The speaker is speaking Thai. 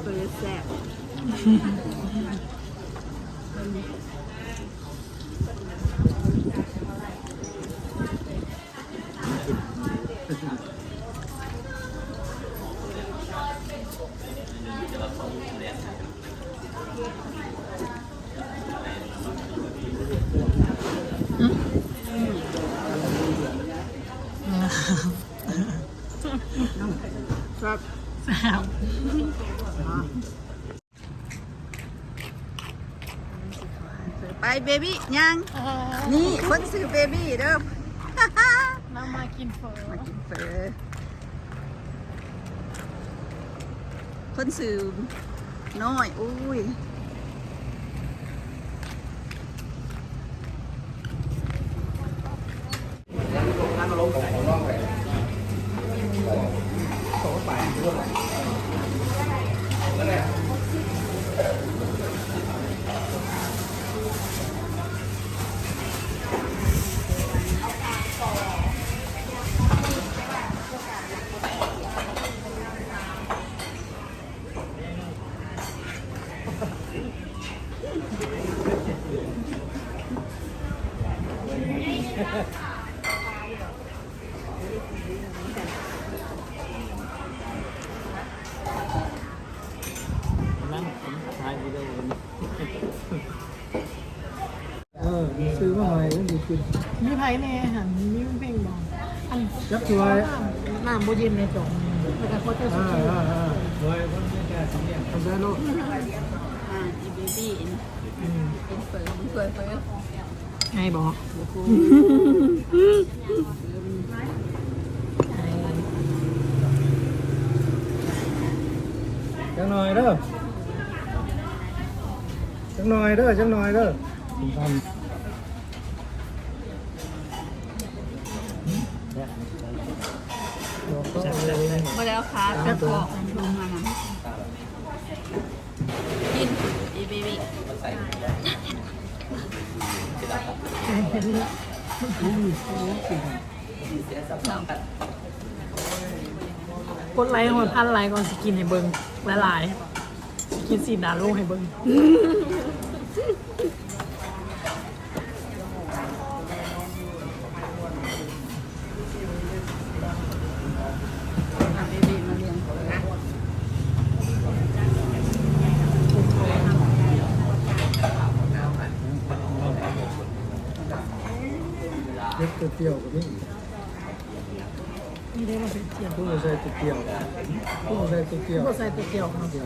ตัวแซ่บครับไปเบบี้ยังนี่คนซื้อเบบี้เด้อเรามากินเฟอ มากินเฟอคนซื้อน้อยอุ้ยซื้อมาใหม่ก็ดีขึ้นมีไผ่ในอาหารมีเพลงบอกอัน ยับตัวน้ำโบเย็นในจงแล้วก็โคตรสุดโดยคนไม่แก่สำเนียงทำได้ลูกอีเบบี้เป็นเฟอร์มันเคยเฟอร์ไงบอกจังหน่อยเด้อจังหน่อยเด้อจังหน่อยเด้อคุณทำมาแล้วค่ะกระเพาะลงมานะกินอีเบบี้กดไลค์หดพันไลค์ก่อนสกินให้เบิ้งหลายๆสกินสีดาโลให้เบิ้งเล็กตัวเตี้ยวกับนี่นี่ได้มาเป็นเที่ยว ผู้ใส่ตัวเตี้ยวผู้ใส่ตัวเตี้ยว ก็ใส่ตัวเกี่ยวครับ เตี้ยว